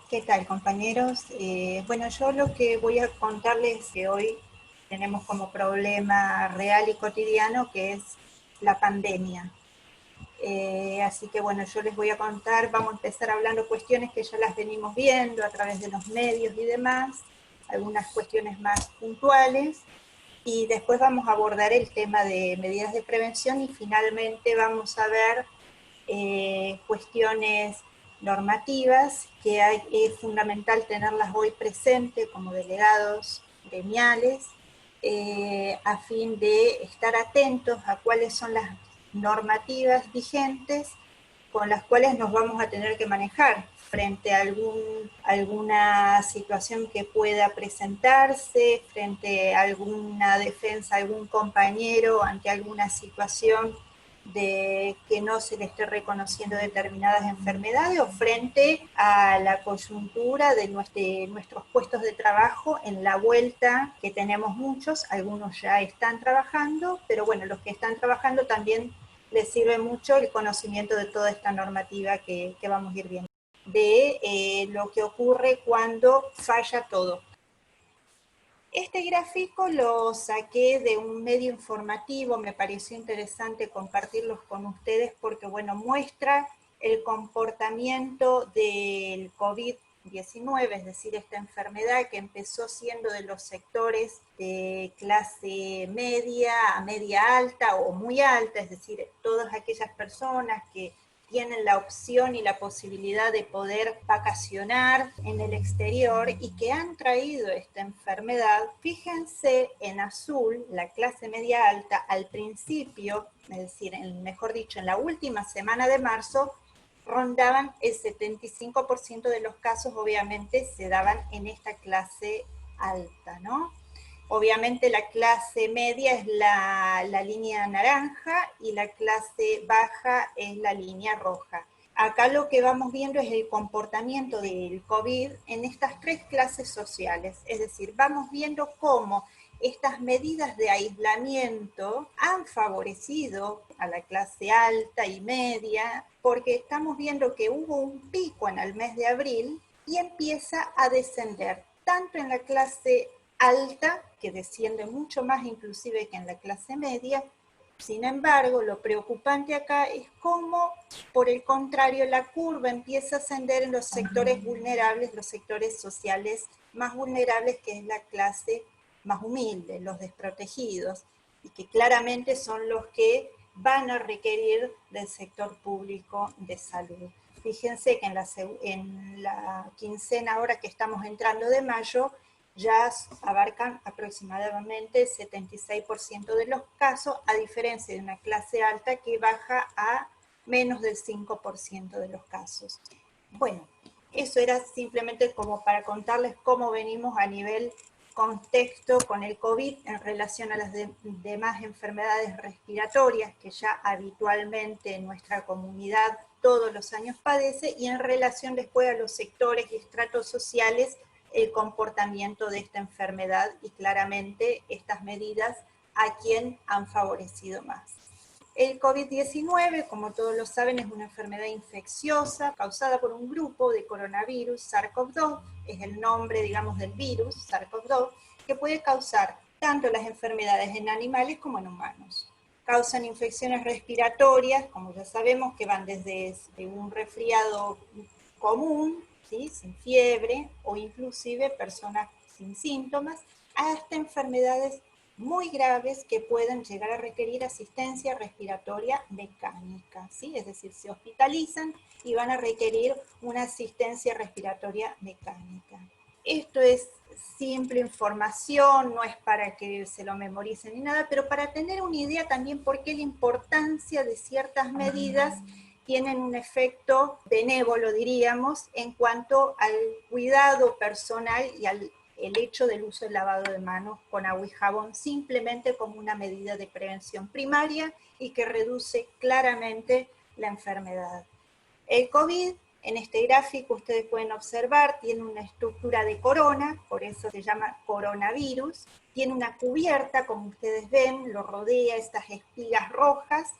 ¿Qué tal, compañeros? Bueno, yo lo que voy a contarles que hoy tenemos como problema real y cotidiano, que es la pandemia. Así que bueno, yo les voy a contar, vamos a empezar hablando cuestiones que ya las venimos viendo a través de los medios y demás, algunas cuestiones más puntuales, y después vamos a abordar el tema de medidas de prevención y finalmente vamos a ver cuestiones normativas que es fundamental tenerlas hoy presente como delegados gremiales a fin de estar atentos a cuáles son las normativas vigentes con las cuales nos vamos a tener que manejar frente a alguna situación que pueda presentarse, frente a alguna defensa, algún compañero ante alguna situación de que no se le esté reconociendo determinadas enfermedades o frente a la coyuntura de nuestros puestos de trabajo en la vuelta que tenemos muchos, algunos ya están trabajando, pero bueno, los que están trabajando también les sirve mucho el conocimiento de toda esta normativa que vamos a ir viendo, de lo que ocurre cuando falla todo. Este gráfico lo saqué de un medio informativo, me pareció interesante compartirlos con ustedes porque, bueno, muestra el comportamiento del COVID-19, es decir, esta enfermedad que empezó siendo de los sectores de clase media a media alta o muy alta, es decir, todas aquellas personas que tienen la opción y la posibilidad de poder vacacionar en el exterior y que han traído esta enfermedad. Fíjense en azul, la clase media alta, al principio, es decir, mejor dicho, en la última semana de marzo, rondaban el 75% de los casos, obviamente, se daban en esta clase alta, ¿no? Obviamente la clase media es la línea naranja y la clase baja es la línea roja. Acá lo que vamos viendo es el comportamiento del COVID en estas tres clases sociales, es decir, vamos viendo cómo estas medidas de aislamiento han favorecido a la clase alta y media, porque estamos viendo que hubo un pico en el mes de abril y empieza a descender tanto en la clase alta, que desciende mucho más inclusive que en la clase media. Sin embargo, lo preocupante acá es cómo, por el contrario, la curva empieza a ascender en los sectores vulnerables, los sectores sociales más vulnerables, que es la clase más humilde, los desprotegidos, y que claramente son los que van a requerir del sector público de salud. Fíjense que en la quincena ahora que estamos entrando de mayo, ya abarcan aproximadamente el 76% de los casos, a diferencia de una clase alta que baja a menos del 5% de los casos. Bueno, eso era simplemente como para contarles cómo venimos a nivel contexto con el COVID en relación a las demás enfermedades respiratorias que ya habitualmente en nuestra comunidad todos los años padece, y en relación después a los sectores y estratos sociales el comportamiento de esta enfermedad y claramente estas medidas a quien han favorecido más. El COVID-19, como todos lo saben, es una enfermedad infecciosa causada por un grupo de coronavirus, SARS-CoV-2, es el nombre, digamos, del virus, SARS-CoV-2, que puede causar tanto las enfermedades en animales como en humanos. Causan infecciones respiratorias, como ya sabemos, que van desde un resfriado común, ¿sí?, sin fiebre, o inclusive personas sin síntomas, hasta enfermedades muy graves que pueden llegar a requerir asistencia respiratoria mecánica, ¿sí? Es decir, se hospitalizan y van a requerir una asistencia respiratoria mecánica. Esto es simple información, no es para que se lo memoricen ni nada, pero para tener una idea también por qué la importancia de ciertas medidas tienen un efecto benévolo, diríamos, en cuanto al cuidado personal y al el hecho del uso del lavado de manos con agua y jabón, simplemente como una medida de prevención primaria y que reduce claramente la enfermedad. El COVID, en este gráfico ustedes pueden observar, tiene una estructura de corona, por eso se llama coronavirus, tiene una cubierta, como ustedes ven, lo rodea estas espigas rojas,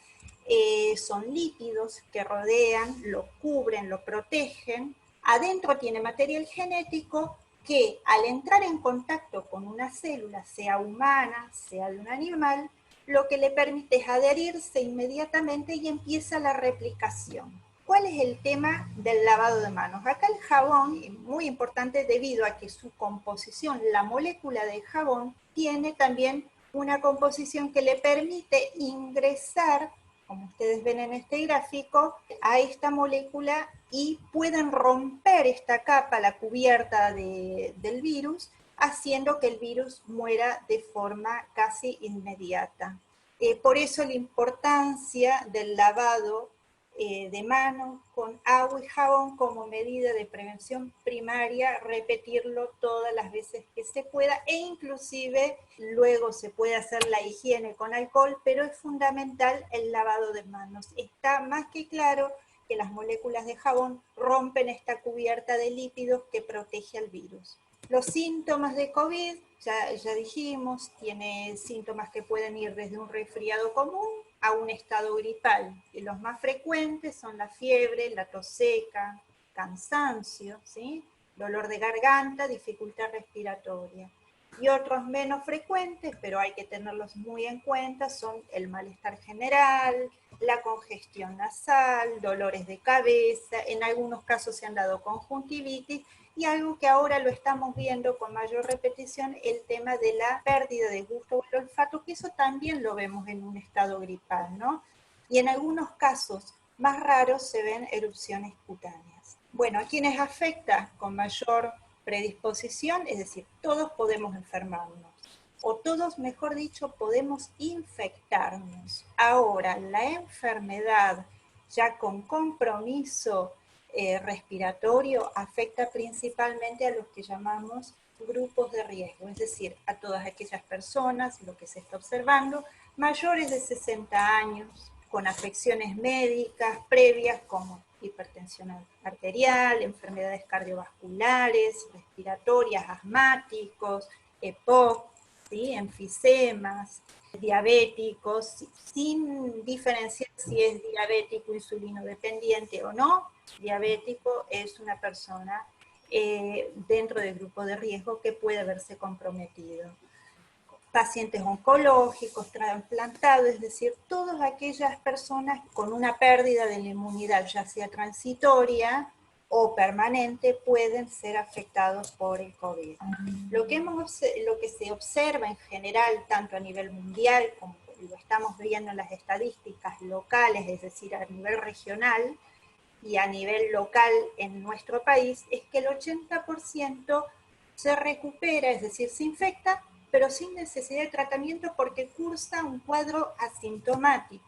son lípidos que rodean, lo cubren, lo protegen, adentro tiene material genético que al entrar en contacto con una célula, sea humana, sea de un animal, lo que le permite es adherirse inmediatamente y empieza la replicación. ¿Cuál es el tema del lavado de manos? Acá el jabón es muy importante debido a que su composición, la molécula del jabón, tiene también una composición que le permite ingresar, como ustedes ven en este gráfico, a esta molécula y pueden romper esta capa, la cubierta del virus, haciendo que el virus muera de forma casi inmediata. Por eso la importancia del lavado de manos con agua y jabón como medida de prevención primaria, repetirlo todas las veces que se pueda, e inclusive luego se puede hacer la higiene con alcohol, pero es fundamental el lavado de manos. Está más que claro que las moléculas de jabón rompen esta cubierta de lípidos que protege al virus. Los síntomas de COVID, ya dijimos, tiene síntomas que pueden ir desde un resfriado común a un estado gripal. Y los más frecuentes son la fiebre, la tos seca, cansancio, ¿sí? Dolor de garganta, dificultad respiratoria. Y otros menos frecuentes, pero hay que tenerlos muy en cuenta, son el malestar general, la congestión nasal, dolores de cabeza, en algunos casos se han dado conjuntivitis, y algo que ahora lo estamos viendo con mayor repetición, el tema de la pérdida de gusto o el olfato, que eso también lo vemos en un estado gripal, ¿no? Y en algunos casos más raros se ven erupciones cutáneas. Bueno, ¿a quiénes afecta con mayor predisposición? Es decir, todos podemos enfermarnos, o todos, mejor dicho, podemos infectarnos. Ahora, la enfermedad ya con compromiso respiratorio afecta principalmente a los que llamamos grupos de riesgo, es decir, a todas aquellas personas, lo que se está observando, mayores de 60 años, con afecciones médicas previas como hipertensión arterial, enfermedades cardiovasculares, respiratorias, asmáticos, EPOC, ¿sí? Enfisemas, diabéticos, sin diferenciar si es diabético insulinodependiente o no. Diabético es una persona dentro del grupo de riesgo que puede verse comprometido. Pacientes oncológicos, trasplantados, es decir, todas aquellas personas con una pérdida de la inmunidad, ya sea transitoria o permanente, pueden ser afectados por el COVID. Lo que se observa en general, tanto a nivel mundial como lo estamos viendo en las estadísticas locales, es decir, a nivel regional y a nivel local en nuestro país, es que el 80% se recupera, es decir, se infecta, pero sin necesidad de tratamiento porque cursa un cuadro asintomático.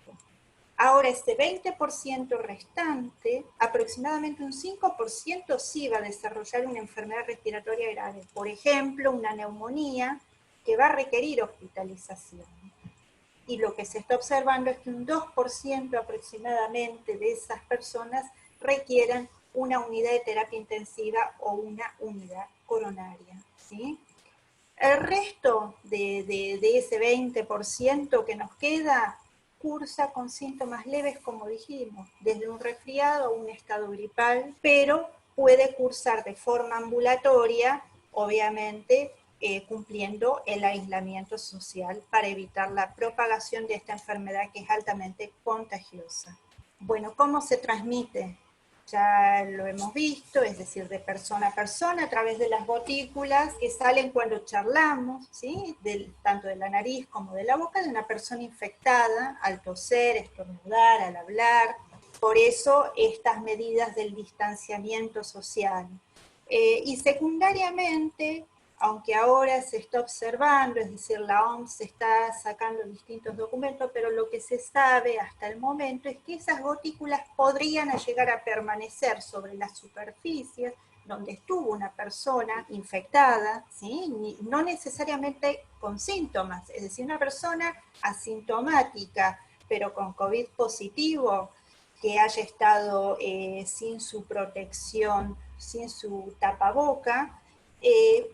Ahora, ese 20% restante, aproximadamente un 5% sí va a desarrollar una enfermedad respiratoria grave. Por ejemplo, una neumonía que va a requerir hospitalización. Y lo que se está observando es que un 2% aproximadamente de esas personas requieran una unidad de terapia intensiva o una unidad coronaria, ¿sí? El resto de ese 20% que nos queda cursa con síntomas leves, como dijimos, desde un resfriado a un estado gripal, pero puede cursar de forma ambulatoria, obviamente, cumpliendo el aislamiento social para evitar la propagación de esta enfermedad que es altamente contagiosa. Bueno, ¿cómo se transmite? Ya lo hemos visto, es decir, de persona a persona, a través de las gotículas que salen cuando charlamos, ¿sí? Tanto de la nariz como de la boca de una persona infectada, al toser, estornudar, al hablar. Por eso estas medidas del distanciamiento social. Y secundariamente, aunque ahora se está observando, es decir, la OMS está sacando distintos documentos, pero lo que se sabe hasta el momento es que esas gotículas podrían llegar a permanecer sobre las superficies donde estuvo una persona infectada, ¿sí? No necesariamente con síntomas, es decir, una persona asintomática, pero con COVID positivo, que haya estado sin su protección, sin su tapaboca,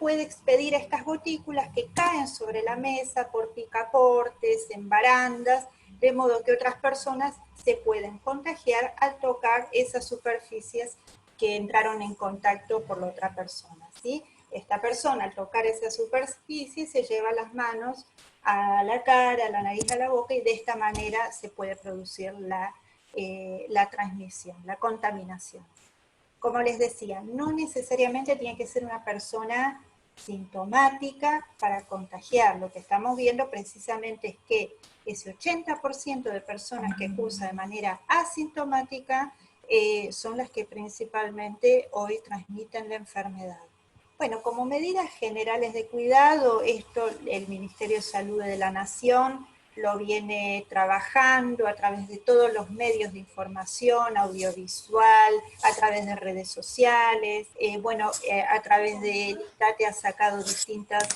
puede expedir estas gotículas que caen sobre la mesa por picaportes, en barandas, de modo que otras personas se pueden contagiar al tocar esas superficies que entraron en contacto por la otra persona, ¿sí? Esta persona, al tocar esa superficie, se lleva las manos a la cara, a la nariz, a la boca, y de esta manera se puede producir la transmisión, la contaminación. Como les decía, no necesariamente tiene que ser una persona sintomática para contagiar. Lo que estamos viendo precisamente es que ese 80% de personas que cursan de manera asintomática son las que principalmente hoy transmiten la enfermedad. Bueno, como medidas generales de cuidado, esto el Ministerio de Salud de la Nación lo viene trabajando a través de todos los medios de información, audiovisual, a través de redes sociales, a través de ITATE ha sacado distintas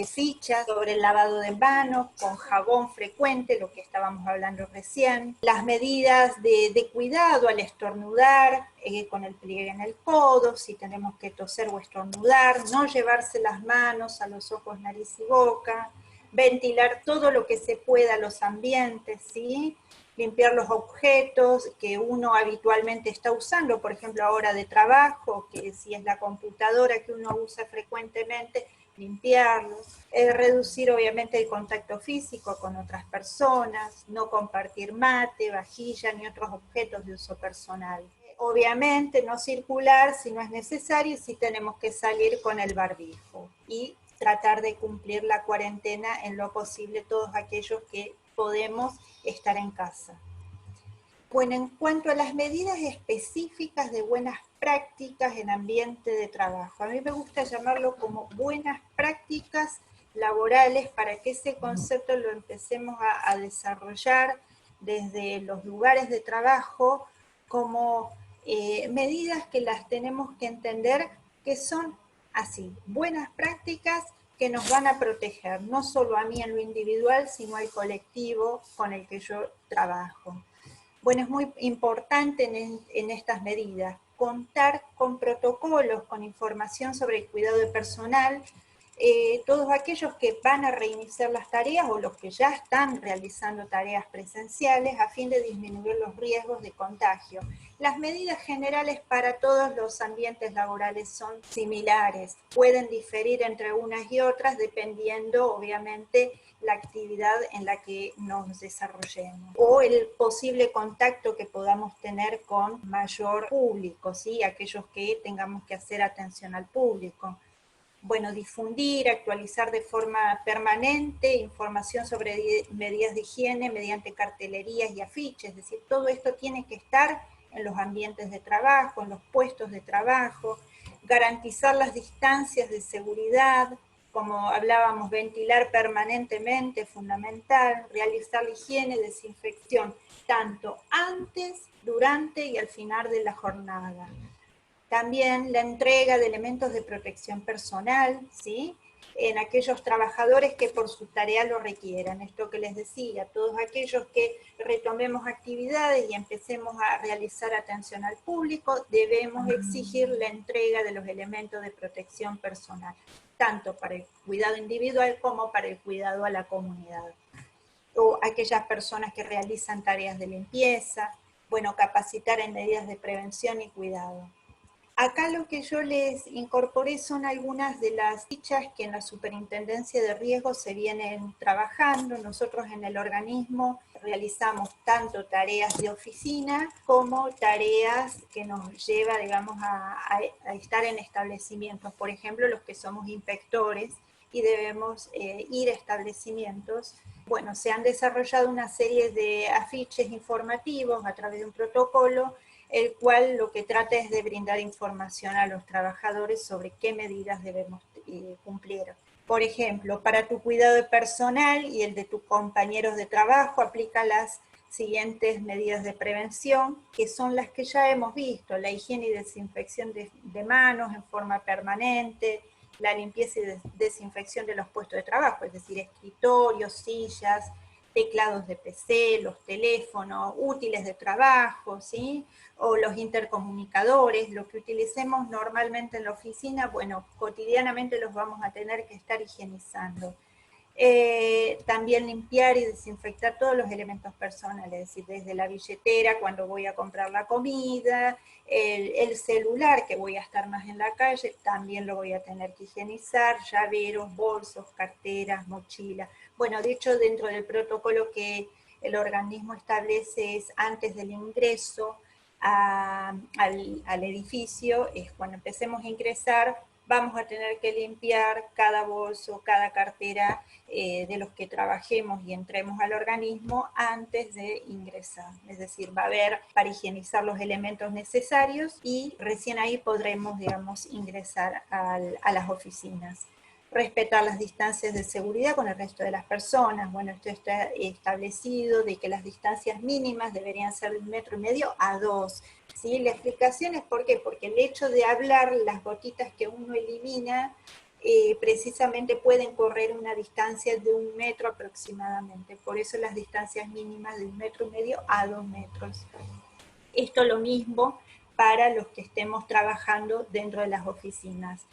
fichas sobre el lavado de manos con jabón frecuente, lo que estábamos hablando recién, las medidas de cuidado al estornudar, con el pliegue en el codo, si tenemos que toser o estornudar, no llevarse las manos a los ojos, nariz y boca, ventilar todo lo que se pueda los ambientes, ¿sí? Limpiar los objetos que uno habitualmente está usando, por ejemplo, ahora de trabajo, que si es la computadora que uno usa frecuentemente, limpiarlos, reducir obviamente el contacto físico con otras personas, no compartir mate, vajilla ni otros objetos de uso personal. Obviamente no circular si no es necesario, si tenemos que salir con el barbijo y tratar de cumplir la cuarentena en lo posible todos aquellos que podemos estar en casa. Bueno, en cuanto a las medidas específicas de buenas prácticas en ambiente de trabajo, a mí me gusta llamarlo como buenas prácticas laborales para que ese concepto lo empecemos a desarrollar desde los lugares de trabajo como medidas que las tenemos que entender que son así, buenas prácticas que nos van a proteger, no solo a mí en lo individual, sino al colectivo con el que yo trabajo. Bueno, es muy importante en estas medidas contar con protocolos, con información sobre el cuidado de personal, todos aquellos que van a reiniciar las tareas o los que ya están realizando tareas presenciales a fin de disminuir los riesgos de contagio. Las medidas generales para todos los ambientes laborales son similares, pueden diferir entre unas y otras dependiendo obviamente la actividad en la que nos desarrollemos o el posible contacto que podamos tener con mayor público, ¿sí? Aquellos que tengamos que hacer atención al público. Bueno, difundir, actualizar de forma permanente información sobre medidas de higiene mediante cartelerías y afiches, es decir, todo esto tiene que estar en los ambientes de trabajo, en los puestos de trabajo, garantizar las distancias de seguridad, como hablábamos, ventilar permanentemente, fundamental, realizar la higiene, desinfección, tanto antes, durante y al final de la jornada. También la entrega de elementos de protección personal, ¿sí? En aquellos trabajadores que por su tarea lo requieran. Esto que les decía, todos aquellos que retomemos actividades y empecemos a realizar atención al público, debemos exigir la entrega de los elementos de protección personal, tanto para el cuidado individual como para el cuidado a la comunidad. O aquellas personas que realizan tareas de limpieza, bueno, capacitar en medidas de prevención y cuidado. Acá lo que yo les incorporé son algunas de las fichas que en la Superintendencia de Riesgos se vienen trabajando. Nosotros en el organismo realizamos tanto tareas de oficina como tareas que nos lleva, digamos, a estar en establecimientos. Por ejemplo, los que somos inspectores y debemos ir a establecimientos. Bueno, se han desarrollado una serie de afiches informativos a través de un protocolo el cual lo que trata es de brindar información a los trabajadores sobre qué medidas debemos cumplir. Por ejemplo, para tu cuidado personal y el de tus compañeros de trabajo, aplica las siguientes medidas de prevención, que son las que ya hemos visto: la higiene y desinfección de manos en forma permanente, la limpieza y desinfección de los puestos de trabajo, es decir, escritorios, sillas, teclados de PC, los teléfonos, útiles de trabajo, ¿sí? O los intercomunicadores, lo que utilicemos normalmente en la oficina, bueno, cotidianamente los vamos a tener que estar higienizando. También limpiar y desinfectar todos los elementos personales, es decir, desde la billetera cuando voy a comprar la comida, el celular que voy a estar más en la calle, también lo voy a tener que higienizar, llaveros, bolsos, carteras, mochilas. Bueno, de hecho, dentro del protocolo que el organismo establece es antes del ingreso al edificio, es cuando empecemos a ingresar, vamos a tener que limpiar cada bolso, cada cartera de los que trabajemos y entremos al organismo antes de ingresar. Es decir, va a haber para higienizar los elementos necesarios y recién ahí podremos, digamos, ingresar a las oficinas. Respetar las distancias de seguridad con el resto de las personas. Bueno, esto está establecido de que las distancias mínimas deberían ser de 1,5 metros a 2. ¿Sí? La explicación es por qué, porque el hecho de hablar, las gotitas que uno elimina, precisamente pueden correr una distancia de 1 metro aproximadamente. Por eso las distancias mínimas de 1,5 metros a 2 metros. Esto lo mismo para los que estemos trabajando dentro de las oficinas.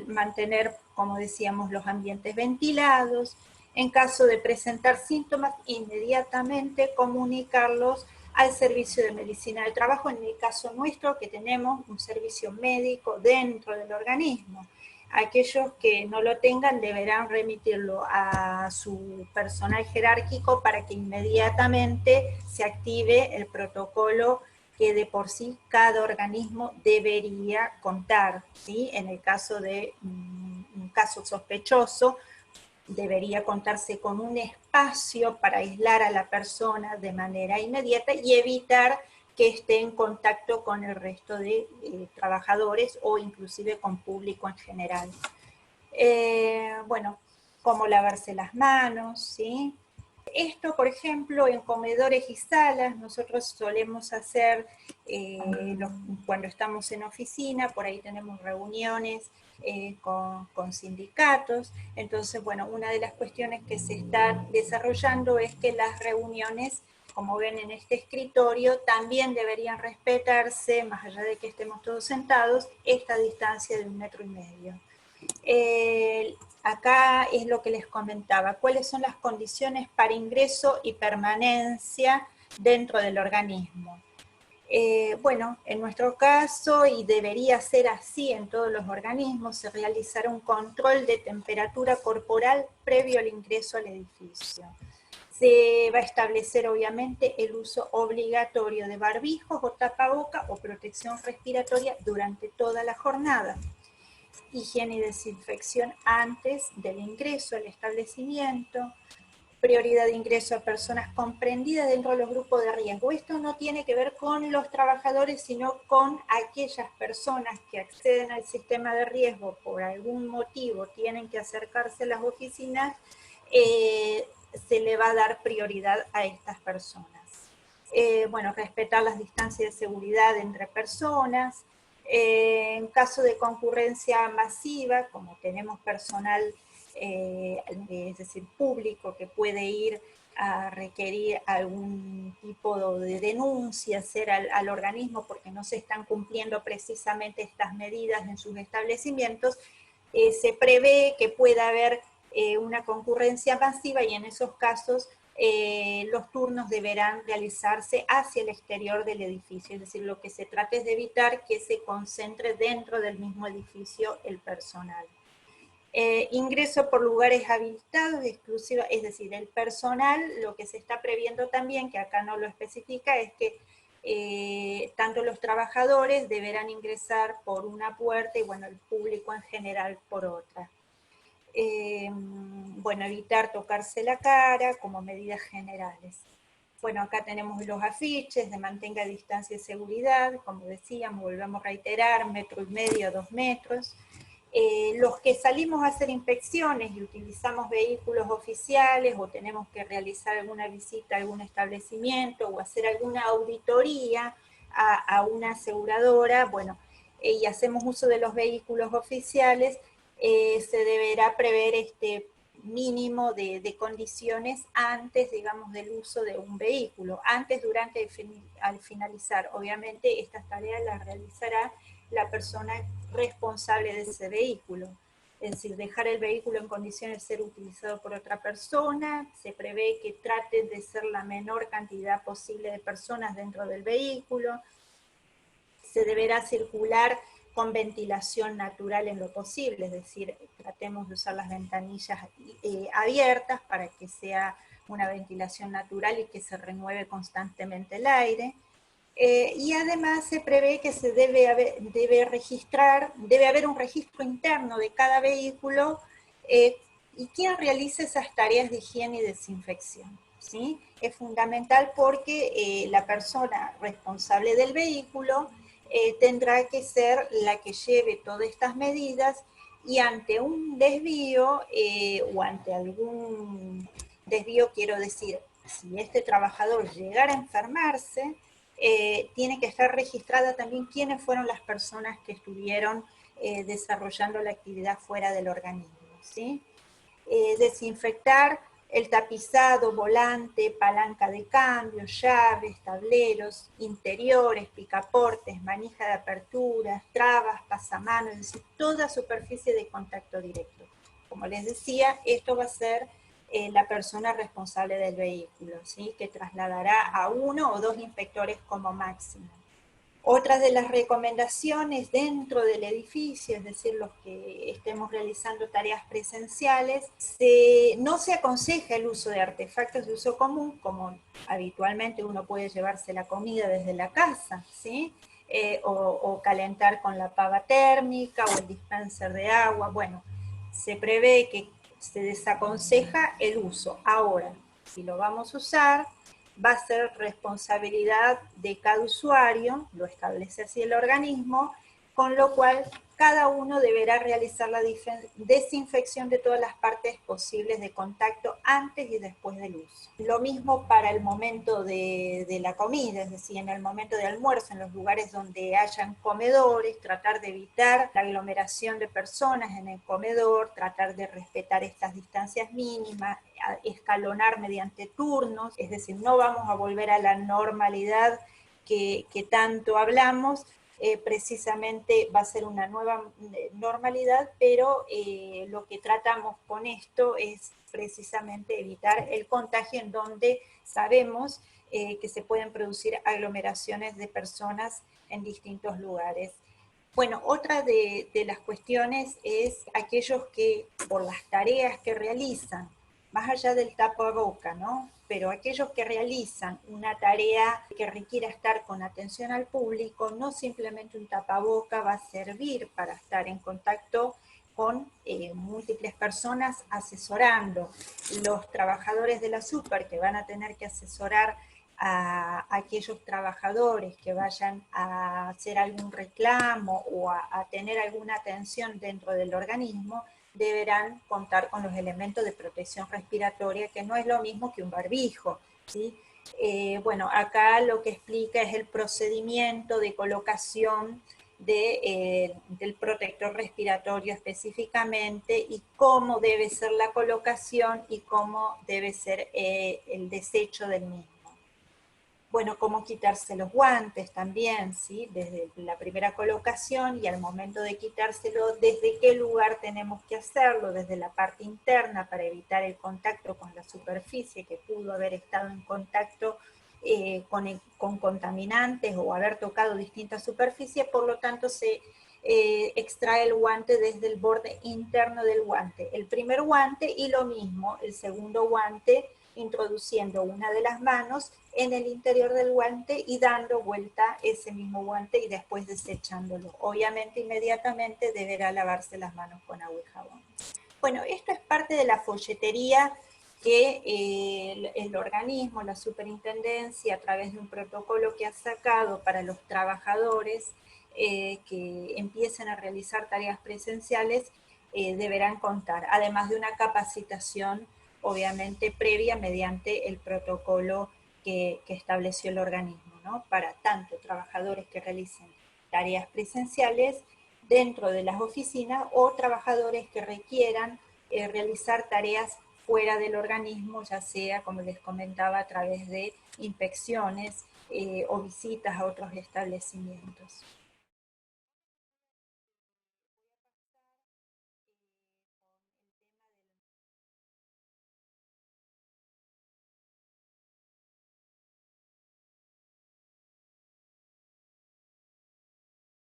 Mantener, como decíamos, los ambientes ventilados. En caso de presentar síntomas, inmediatamente comunicarlos al servicio de medicina del trabajo, en el caso nuestro que tenemos un servicio médico dentro del organismo. Aquellos que no lo tengan deberán remitirlo a su personal jerárquico para que inmediatamente se active el protocolo que de por sí cada organismo debería contar, ¿sí? En el caso de un caso sospechoso, debería contarse con un espacio para aislar a la persona de manera inmediata y evitar que esté en contacto con el resto de trabajadores o inclusive con público en general. Bueno, cómo lavarse las manos, ¿sí? Esto, por ejemplo, en comedores y salas, nosotros solemos hacer, cuando estamos en oficina, por ahí tenemos reuniones con sindicatos, entonces, bueno, una de las cuestiones que se está desarrollando es que las reuniones, como ven en este escritorio, también deberían respetarse, más allá de que estemos todos sentados, esta distancia de 1,5 metros. Acá es lo que les comentaba, cuáles son las condiciones para ingreso y permanencia dentro del organismo. Bueno, en nuestro caso, y debería ser así en todos los organismos, se realizará un control de temperatura corporal previo al ingreso al edificio. Se va a establecer obviamente el uso obligatorio de barbijos o tapaboca o protección respiratoria durante toda la jornada. Higiene y desinfección antes del ingreso al establecimiento, prioridad de ingreso a personas comprendidas dentro de los grupos de riesgo. Esto no tiene que ver con los trabajadores, sino con aquellas personas que acceden al sistema de riesgo por algún motivo, tienen que acercarse a las oficinas, se le va a dar prioridad a estas personas. Bueno, respetar las distancias de seguridad entre personas. En caso de concurrencia masiva, como tenemos personal, es decir, público, que puede ir a requerir algún tipo de denuncia, hacer al organismo porque no se están cumpliendo precisamente estas medidas en sus establecimientos, se prevé que pueda haber una concurrencia masiva y en esos casos los turnos deberán realizarse hacia el exterior del edificio, es decir, lo que se trata es de evitar que se concentre dentro del mismo edificio el personal. Ingreso por lugares habilitados exclusivos, es decir, el personal, lo que se está previendo también, que acá no lo especifica, es que tanto los trabajadores deberán ingresar por una puerta y bueno, el público en general por otra. Bueno, evitar tocarse la cara como medidas generales. Bueno, acá tenemos los afiches de mantenga distancia de seguridad, como decíamos, volvemos a reiterar, 1,5 metros a 2 metros. Los que salimos a hacer inspecciones y utilizamos vehículos oficiales o tenemos que realizar alguna visita a algún establecimiento o hacer alguna auditoría a una aseguradora, bueno, y hacemos uso de los vehículos oficiales, se deberá prever este mínimo de condiciones antes, digamos, del uso de un vehículo. Antes, durante, al finalizar, obviamente, estas tareas las realizará la persona responsable de ese vehículo. es decir, dejar el vehículo en condiciones de ser utilizado por otra persona. Se prevé que traten de ser la menor cantidad posible de personas dentro del vehículo. Se deberá circular con ventilación natural en lo posible, es decir, tratemos de usar las ventanillas abiertas para que sea una ventilación natural y que se renueve constantemente el aire. Y además se prevé que se debe haber un registro interno de cada vehículo y quién realiza esas tareas de higiene y desinfección, ¿sí? Es fundamental porque la persona responsable del vehículo tendrá que ser la que lleve todas estas medidas, y ante un desvío o ante algún desvío, quiero decir, si este trabajador llegara a enfermarse, tiene que estar registrada también quiénes fueron las personas que estuvieron desarrollando la actividad fuera del organismo, ¿sí? Desinfectar el tapizado, volante, palanca de cambio, llaves, tableros, interiores, picaportes, manija de aperturas, trabas, pasamanos, es decir, toda superficie de contacto directo. Como les decía, esto va a ser la persona responsable del vehículo, ¿sí? Que trasladará a 1 o 2 inspectores como máximo. Otra de las recomendaciones dentro del edificio, es decir, los que estemos realizando tareas presenciales, no se aconseja el uso de artefactos de uso común, como habitualmente uno puede llevarse la comida desde la casa, ¿sí? O calentar con la pava térmica o el dispenser de agua. Bueno, se prevé que se desaconseja el uso. Ahora, si lo vamos a usar, va a ser responsabilidad de cada usuario, lo establece así el organismo, con lo cual cada uno deberá realizar la desinfección de todas las partes posibles de contacto antes y después del uso. Lo mismo para el momento de la comida, es decir, en el momento de almuerzo, en los lugares donde hayan comedores, tratar de evitar la aglomeración de personas en el comedor, tratar de respetar estas distancias mínimas, escalonar mediante turnos, es decir, no vamos a volver a la normalidad que tanto hablamos. Precisamente va a ser una nueva normalidad, pero lo que tratamos con esto es precisamente evitar el contagio en donde sabemos que se pueden producir aglomeraciones de personas en distintos lugares. Bueno, otra de las cuestiones es aquellos que por las tareas que realizan, más allá del tapaboca, ¿no? Pero aquellos que realizan una tarea que requiera estar con atención al público, no simplemente un tapaboca va a servir para estar en contacto con múltiples personas asesorando. Los trabajadores de la super que van a tener que asesorar a aquellos trabajadores que vayan a hacer algún reclamo o a tener alguna atención dentro del organismo, deberán contar con los elementos de protección respiratoria, que no es lo mismo que un barbijo, ¿sí? Bueno, acá lo que explica es el procedimiento de colocación del protector respiratorio específicamente, y cómo debe ser la colocación y cómo debe ser el desecho del mismo. Bueno, cómo quitarse los guantes también, ¿sí? Desde la primera colocación y al momento de quitárselo, desde qué lugar tenemos que hacerlo, desde la parte interna para evitar el contacto con la superficie que pudo haber estado en contacto con contaminantes o haber tocado distintas superficies, por lo tanto se extrae el guante desde el borde interno del guante. El primer guante y lo mismo, el segundo guante, introduciendo una de las manos en el interior del guante y dando vuelta ese mismo guante y después desechándolo. Obviamente inmediatamente deberá lavarse las manos con agua y jabón. Bueno, esto es parte de la folletería que el organismo, la superintendencia, a través de un protocolo que ha sacado para los trabajadores que empiecen a realizar tareas presenciales, deberán contar, además de una capacitación obviamente previa mediante el protocolo que estableció el organismo, ¿no? Para tanto trabajadores que realicen tareas presenciales dentro de las oficinas o trabajadores que requieran realizar tareas fuera del organismo, ya sea, como les comentaba, a través de inspecciones o visitas a otros establecimientos.